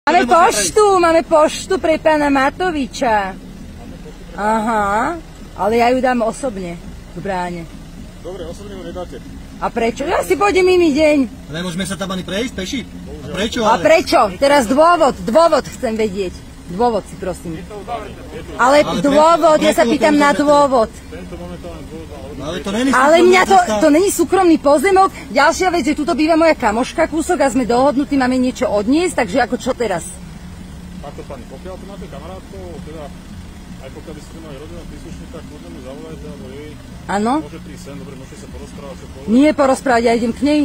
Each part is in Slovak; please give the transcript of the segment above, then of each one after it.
Máme poštu pre pána Matoviča. Aha, ale ja ju dám osobne v bráne. Dobre, osobne ju nedáte. A prečo? Ja si pôjdem iný deň. Nemôžeme sa tam ani prejsť, peši? A prečo? A prečo? Teraz dôvod chcem vedieť. Dôvod si prosím. Ale dôvod, ja sa pýtam na dôvod. Ale mňa to není súkromný pozemok. Ďalšia vec, že tuto býva moja kamoška kúsok a sme dohodnutí, máme niečo odniesť, takže ako čo teraz? Takto pani, pokiaľ tu máte kamarátkov, teda aj pokiaľ by ste mali rodinného príslušníka, kľudne mi zavolajte, alebo jej. Áno? Môže prísť sem, dobre, môžete sa porozprávať. Nie porozprávať, ja idem k nej.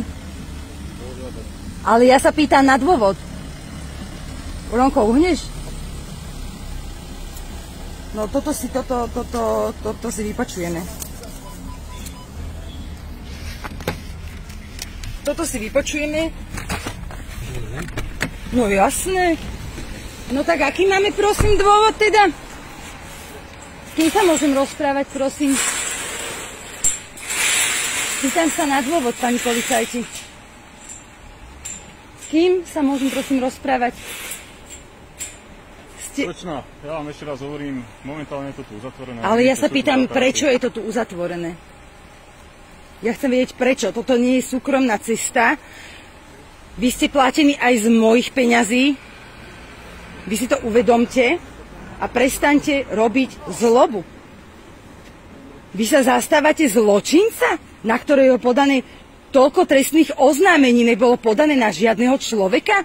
Ale ja sa pýtam na dôvod. Ronko, uhneš? No toto si vypočujeme. Toto si vypočujeme. No jasné. No tak aký máme prosím dôvod teda? S kým sa môžem rozprávať prosím? Pýtam sa na dôvod, pani policajti. S kým sa môžem prosím rozprávať? Slečna, ja vám ešte raz hovorím, momentálne je to tu uzatvorené. Ale ja sa pýtam, prečo je to tu uzatvorené? Ja chcem vedieť prečo. Toto nie je súkromná cesta. Vy ste platení aj z mojich peňazí. Vy si to uvedomte a prestaňte robiť zlobu. Vy sa zastávate zločinca, na ktorého je podané toľko trestných oznámení, nebolo podané na žiadneho človeka?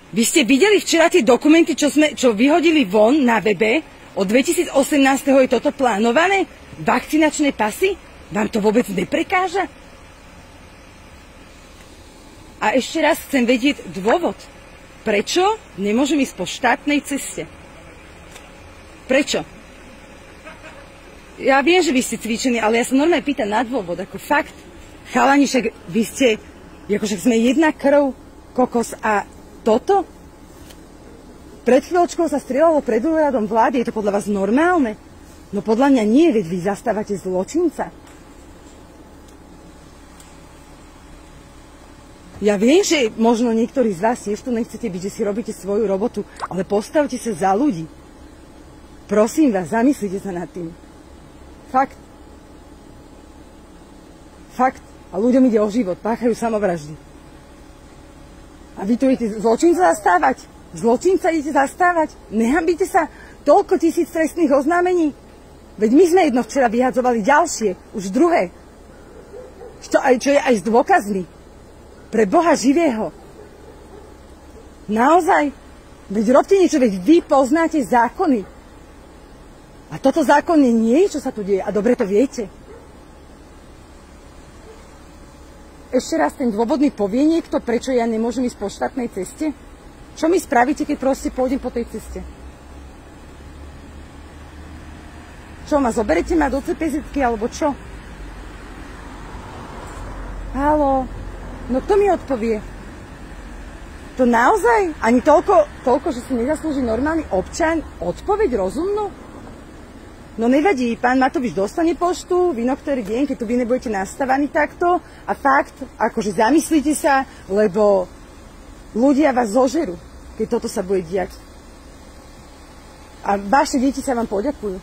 Vy ste videli včera tie dokumenty, čo vyhodili von na webe? Od 2018. je toto plánované? Vakcinačné pasy? Vám to vôbec neprekáža? A ešte raz chcem vedieť dôvod. Prečo nemôžem ísť po štátnej ceste? Prečo? Ja viem, že vy ste cvičení, ale ja sa normálne pýtam na dôvod. Ako fakt. Chalani, však vy ste, akože sme jedna krv, kokos a toto? Pred chvíľočkou sa strieľalo pred úradom vlády, je to podľa vás normálne? No podľa mňa nie, veď vy zastávate zločinca. Ja viem, že možno niektorí z vás tiež tu nechcete byť, že si robíte svoju robotu, ale postavte sa za ľudí. Prosím vás, zamyslite sa nad tým. Fakt. Fakt. A ľuďom ide o život, páchajú samovraždy. A vy tu idete zločinca zastávať? Zločinca idete zastávať? Nehambíte sa? Toľko tisíc trestných oznámení? Veď my sme jedno včera vyhadzovali ďalšie, už druhé. Čo je aj s dôkazmi. Pre Boha živého. Naozaj? Veď robte niečo, veď vy poznáte zákony. A toto zákonne nie je, čo sa tu deje. A dobre to viete. Ešte raz ten dôvodný povie niekto, prečo ja nemôžem ísť po štátnej ceste? Čo mi spravíte, keď proste pôjdem po tej ceste? Čo, ma zoberete ma do CPZ-ky, alebo čo? Haló? No kto mi odpovie? To naozaj? Ani toľko, že si nezaslúži normálny občan odpoveď rozumnú? No nevadí, pán Matovič dostane poštu v inoktorý deň, keď tu vy nebudete nastavení takto a fakt, akože zamyslite sa, lebo ľudia vás zožerú, keď toto sa bude diať. A vaše deti sa vám poďakujú.